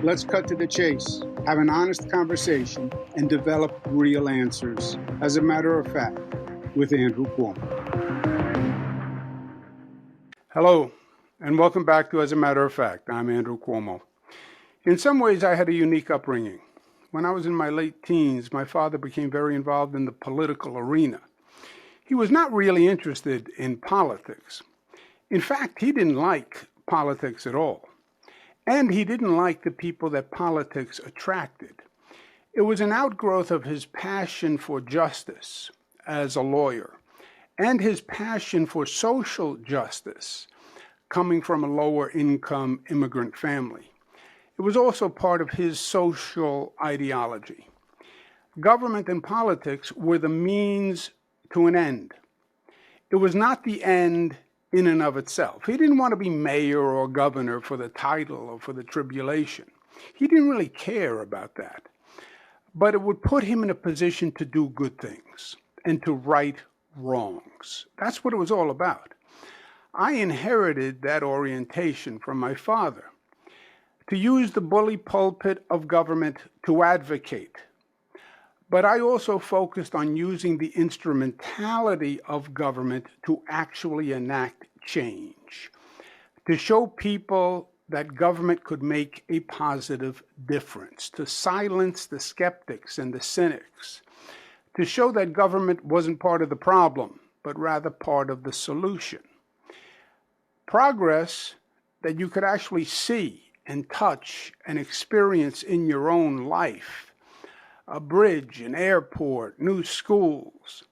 Let's cut to the chase, have an honest conversation, and develop real answers. As a matter of fact, with Andrew Cuomo. Hello, and welcome back to As a Matter of Fact. I'm Andrew Cuomo. In some ways, I had a unique upbringing. When I was in my late teens, my father became very involved in the political arena. He was not really interested in politics. In fact, he didn't like politics at all. And he didn't like the people that politics attracted. It was an outgrowth of his passion for justice as a lawyer and his passion for social justice coming from a lower income immigrant family. It was also part of his social ideology. Government and politics were the means to an end. It was not the end in and of itself. He didn't want to be mayor or governor for the title or for the tribulation. He didn't really care about that. But it would put him in a position to do good things and to right wrongs. That's what it was all about. I inherited that orientation from my father, to use the bully pulpit of government to advocate. But I also focused on using the instrumentality of government to actually enact change, to show people that government could make a positive difference, to silence the skeptics and the cynics, to show that government wasn't part of the problem, but rather part of the solution. Progress that you could actually see and touch and experience in your own life. A bridge, an airport, new schools.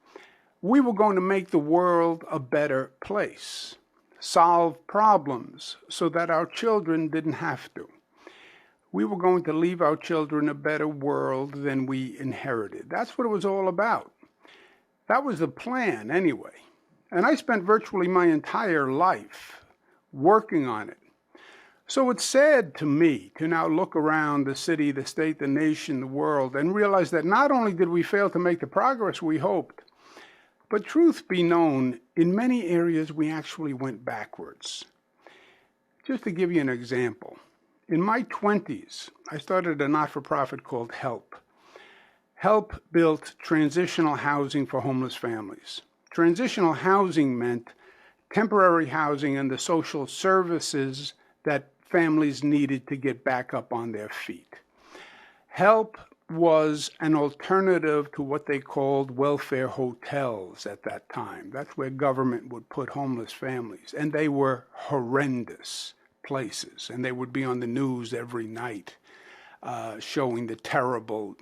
We were going to make the world a better place, solve problems so that our children didn't have to. We were going to leave our children a better world than we inherited. That's what it was all about. That was the plan anyway. And I spent virtually my entire life working on it. So it's sad to me to now look around the city, the state, the nation, the world, and realize that not only did we fail to make the progress we hoped, but truth be known, in many areas we actually went backwards. Just to give you an example, in my 20s, I started a not-for-profit called HELP. HELP built transitional housing for homeless families. Transitional housing meant temporary housing and the social services that families needed to get back up on their feet. HELP was an alternative to what they called welfare hotels at that time. That's where government would put homeless families, and they were horrendous places, and they would be on the news every night showing the terrible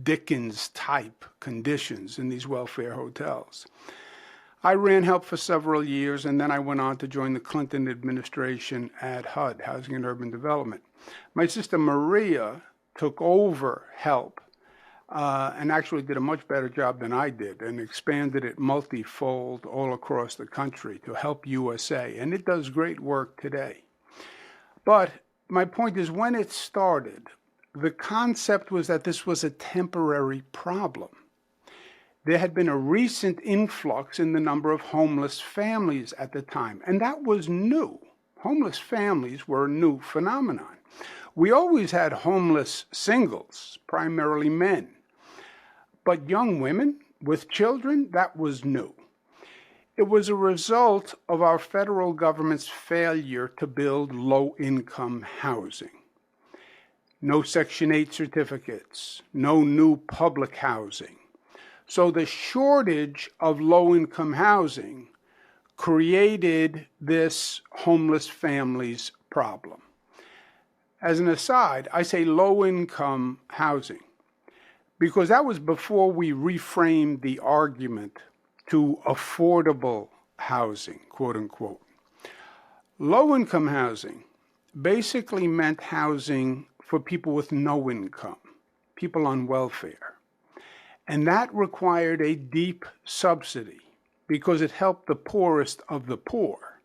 Dickens-type conditions in these welfare hotels. I ran HELP for several years, and then I went on to join the Clinton administration at HUD, Housing and Urban Development. My sister Maria took over HELP and actually did a much better job than I did and expanded it multifold all across the country to Help USA, and it does great work today. But my point is, when it started, the concept was that this was a temporary problem. There had been a recent influx in the number of homeless families at the time, and that was new. Homeless families were a new phenomenon. We always had homeless singles, primarily men, but young women with children, that was new. It was a result of our federal government's failure to build low-income housing. No Section 8 certificates, no new public housing. So the shortage of low-income housing created this homeless families problem. As an aside, I say low-income housing because that was before we reframed the argument to affordable housing, quote unquote. Low-income housing basically meant housing for people with no income, people on welfare. And that required a deep subsidy because it helped the poorest of the poor.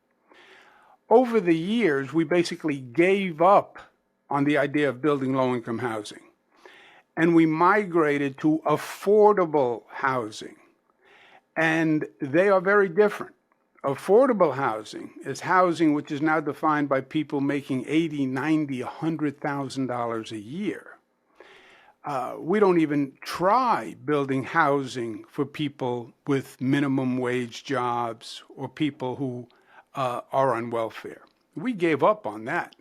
Over the years, we basically gave up on the idea of building low-income housing, and we migrated to affordable housing. And they are very different. Affordable housing is housing which is now defined by people making $80, $90, $100,000 a year. We don't even try building housing for people with minimum wage jobs or people who are on welfare. We gave up on that.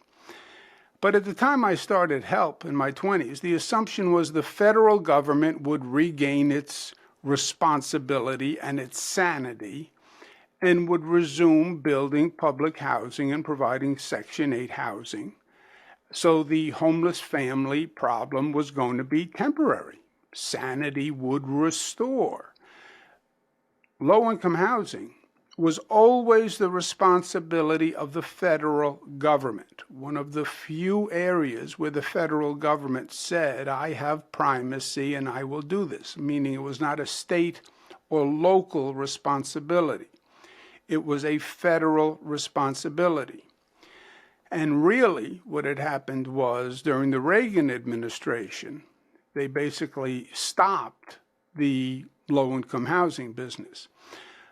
But at the time I started HELP in my 20s, the assumption was the federal government would regain its responsibility and its sanity and would resume building public housing and providing Section 8 housing. So the homeless family problem was going to be temporary. Sanity would restore. Low-income housing was always the responsibility of the federal government. One of the few areas where the federal government said, I have primacy and I will do this, meaning it was not a state or local responsibility. It was a federal responsibility. And really, what had happened was during the Reagan administration, they basically stopped the low-income housing business.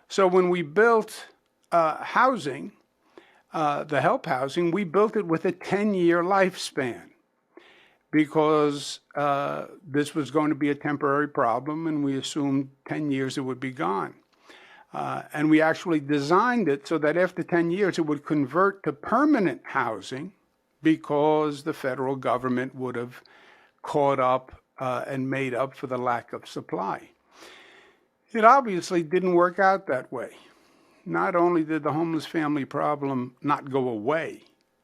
So when we built housing, the HELP housing, we built it with a 10-year lifespan because this was going to be a temporary problem, and we assumed 10 years it would be gone. And we actually designed it so that after 10 years it would convert to permanent housing because the federal government would have caught up and made up for the lack of supply. It obviously didn't work out that way. Not only did the homeless family problem not go away,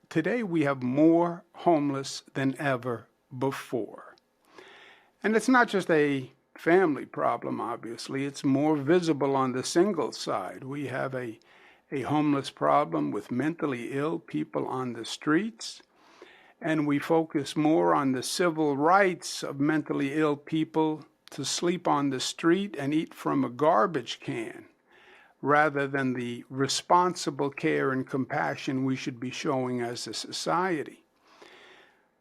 today we have more homeless than ever before. And it's not just a family problem, obviously. It's more visible on the single side. We have a homeless problem with mentally ill people on the streets, and we focus more on the civil rights of mentally ill people to sleep on the street and eat from a garbage can, rather than the responsible care and compassion we should be showing as a society.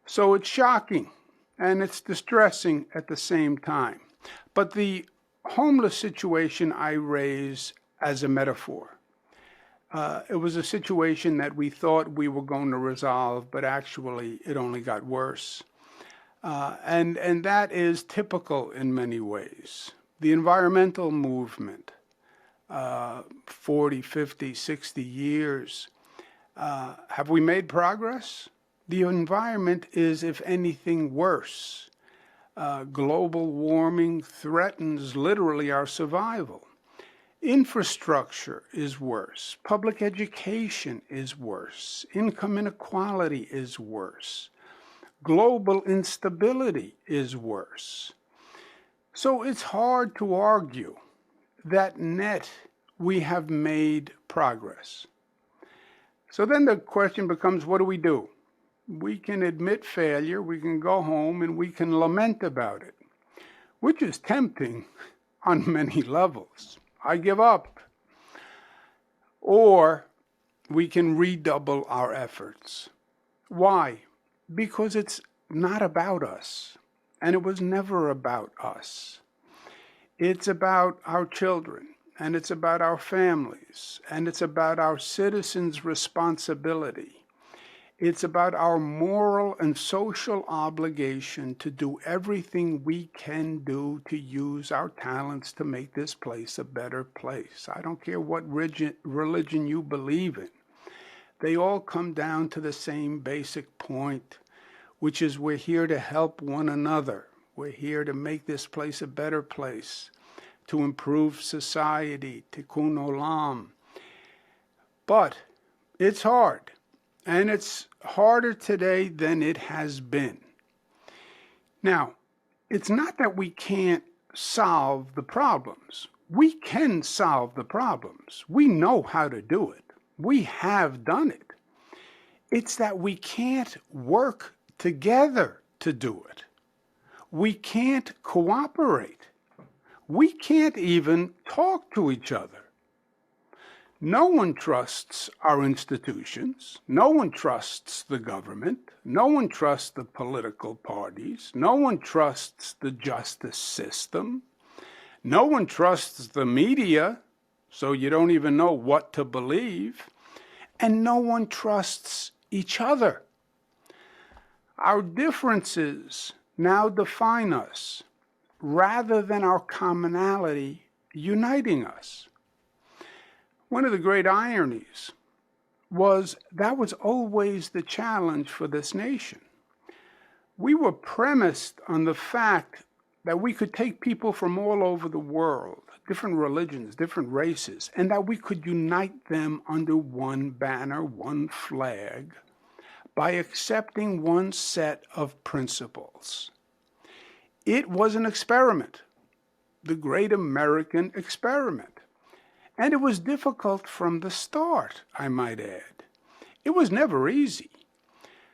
So it's shocking, and it's distressing at the same time. But the homeless situation I raise as a metaphor. It was a situation that we thought we were going to resolve, but actually it only got worse. And that is typical in many ways. The environmental movement, 40, 50, 60 years, have we made progress? The environment is, if anything, worse. Global warming threatens literally our survival. Infrastructure is worse. Public education is worse. Income inequality is worse. Global instability is worse. So it's hard to argue that net we have made progress. So then the question becomes, what do we do? We can admit failure, we can go home, and we can lament about it, which is tempting on many levels. I give up. Or we can redouble our efforts. Why? Because it's not about us, and it was never about us. It's about our children, and it's about our families, and it's about our citizens' responsibility. It's about our moral and social obligation to do everything we can do to use our talents to make this place a better place. I don't care what religion you believe in. They all come down to the same basic point, which is we're here to help one another. We're here to make this place a better place, to improve society, tikkun olam. But it's hard. And it's harder today than it has been. Now, it's not that we can't solve the problems. We can solve the problems. We know how to do it. We have done it. It's that we can't work together to do it. We can't cooperate. We can't even talk to each other. No one trusts our institutions. No one trusts the government. No one trusts the political parties. No one trusts the justice system. No one trusts the media. so you don't even know what to believe, and no one trusts each other. Our differences now define us rather than our commonality uniting us. One of the great ironies was that was always the challenge for this nation. We were premised on the fact that we could take people from all over the world, different religions, different races, and that we could unite them under one banner, one flag, by accepting one set of principles. It was an experiment, the great American experiment. And it was difficult from the start, I might add. It was never easy.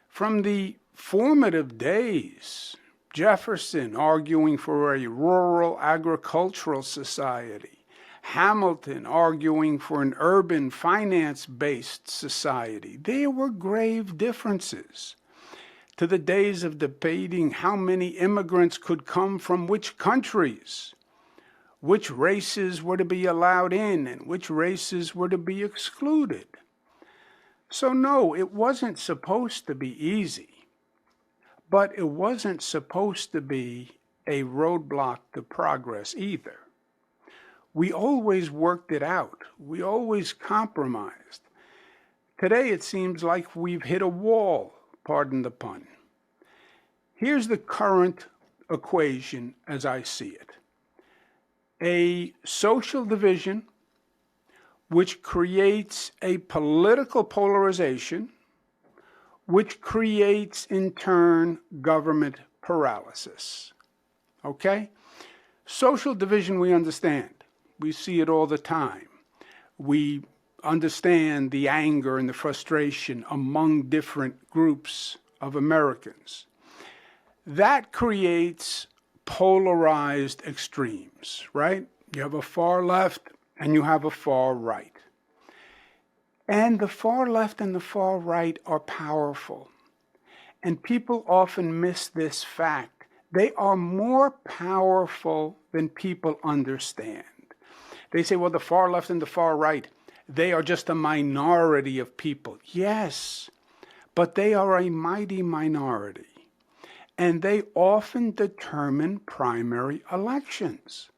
From the formative days, Jefferson arguing for a rural agricultural society, Hamilton arguing for an urban finance-based society, there were grave differences. To the days of debating how many immigrants could come from which countries, which races were to be allowed in and which races were to be excluded. So no, it wasn't supposed to be easy. But it wasn't supposed to be a roadblock to progress either. We always worked it out. We always compromised. Today it seems like we've hit a wall, pardon the pun. Here's the current equation as I see it. A social division which creates a political polarization, which creates, in turn, government paralysis. Okay? Social division we understand. We see it all the time. We understand the anger and the frustration among different groups of Americans. That creates polarized extremes, right? You have a far left and you have a far right. And the far left and the far right are powerful. And people often miss this fact. They are more powerful than people understand. They say, well, the far left and the far right, they are just a minority of people. Yes, but they are a mighty minority. And they often determine primary elections.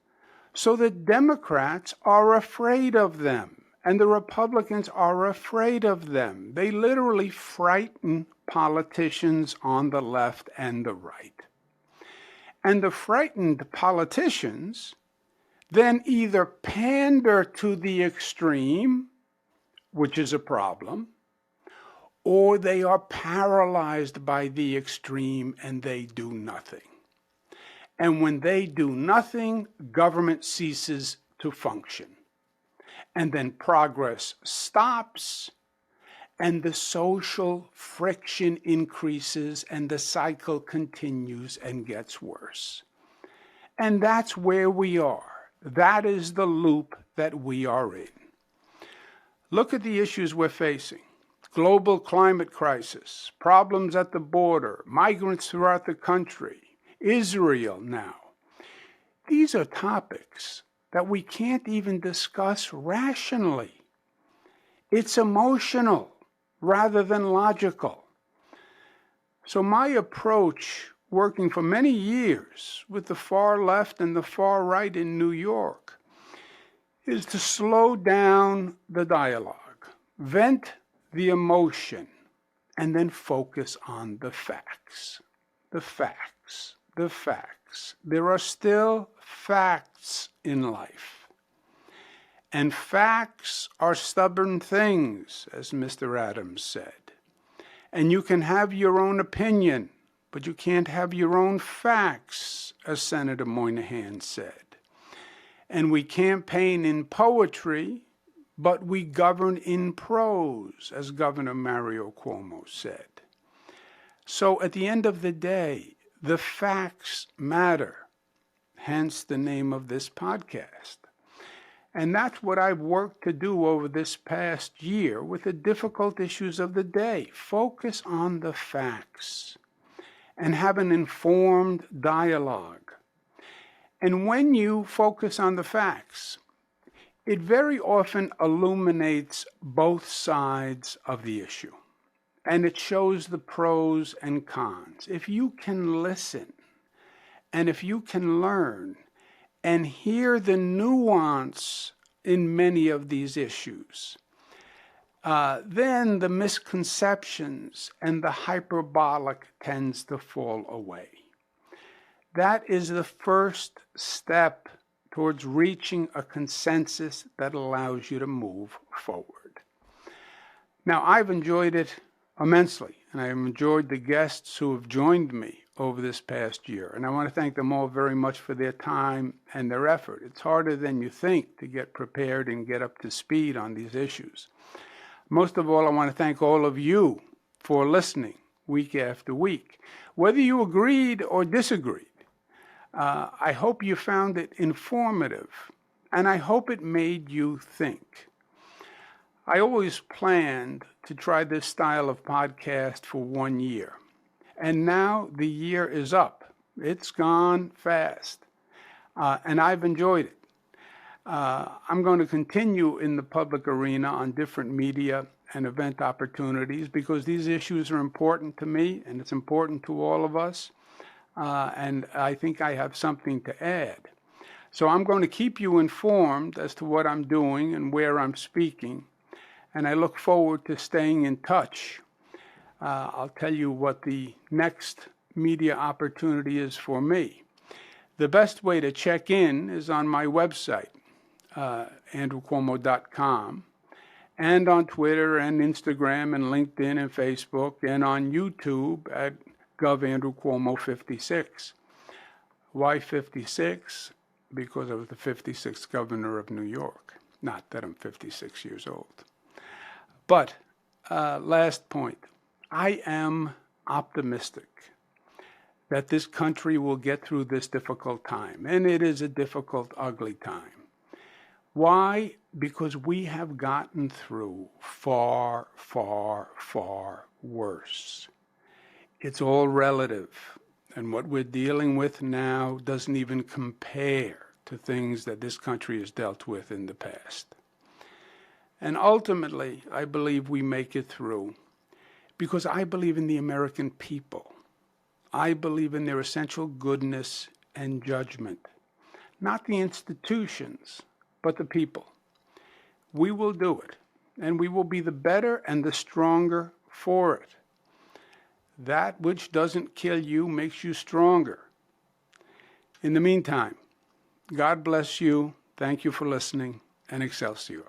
So the Democrats are afraid of them. And the Republicans are afraid of them. They literally frighten politicians on the left and the right. And the frightened politicians then either pander to the extreme, which is a problem, or they are paralyzed by the extreme and they do nothing. And when they do nothing, government ceases to function. And then progress stops, and the social friction increases, and the cycle continues and gets worse. And that's where we are. That is the loop that we are in. Look at the issues we're facing. Global climate crisis, problems at the border, migrants throughout the country, Israel now. These are topics that we can't even discuss rationally. It's emotional rather than logical. So my approach, working for many years with the far left and the far right in New York, is to slow down the dialogue, vent the emotion, and then focus on the facts. The facts, the facts. There are still facts in life. And facts are stubborn things, as Mr. Adams said. And you can have your own opinion, but you can't have your own facts, as Senator Moynihan said. And we campaign in poetry, but we govern in prose, as Governor Mario Cuomo said. So at the end of the day, the facts matter, hence the name of this podcast. And that's what I've worked to do over this past year with the difficult issues of the day. Focus on the facts and have an informed dialogue. And when you focus on the facts, it very often illuminates both sides of the issue, and it shows the pros and cons. If you can listen, and if you can learn and hear the nuance in many of these issues, then the misconceptions and the hyperbolic tends to fall away. That is the first step towards reaching a consensus that allows you to move forward. Now, I've enjoyed it immensely, and I've enjoyed the guests who have joined me over this past year, and I want to thank them all very much for their time and their effort. It's harder than you think to get prepared and get up to speed on these issues. Most of all, I want to thank all of you for listening week after week. Whether you agreed or disagreed, I hope you found it informative, and I hope it made you think. I always planned to try this style of podcast for 1 year, and now the year is up. It's gone fast, and I've enjoyed it. I'm going to continue in the public arena on different media and event opportunities because these issues are important to me, and it's important to all of us. And I think I have something to add. So I'm going to keep you informed as to what I'm doing and where I'm speaking, and I look forward to staying in touch. I'll tell you what the next media opportunity is for me. The best way to check in is on my website, andrewcuomo.com, and on Twitter and Instagram and LinkedIn and Facebook, and on YouTube at Gov. Andrew Cuomo 56. Why 56? Because I was the 56th governor of New York. Not that I'm 56 years old. But last point, I am optimistic that this country will get through this difficult time. And it is a difficult, ugly time. Why? Because we have gotten through far, far, far worse. It's all relative, and what we're dealing with now doesn't even compare to things that this country has dealt with in the past. And ultimately, I believe we make it through because I believe in the American people. I believe in their essential goodness and judgment, not the institutions, but the people. We will do it, and we will be the better and the stronger for it. That which doesn't kill you makes you stronger. In the meantime, God bless you. Thank you for listening, and excelsior.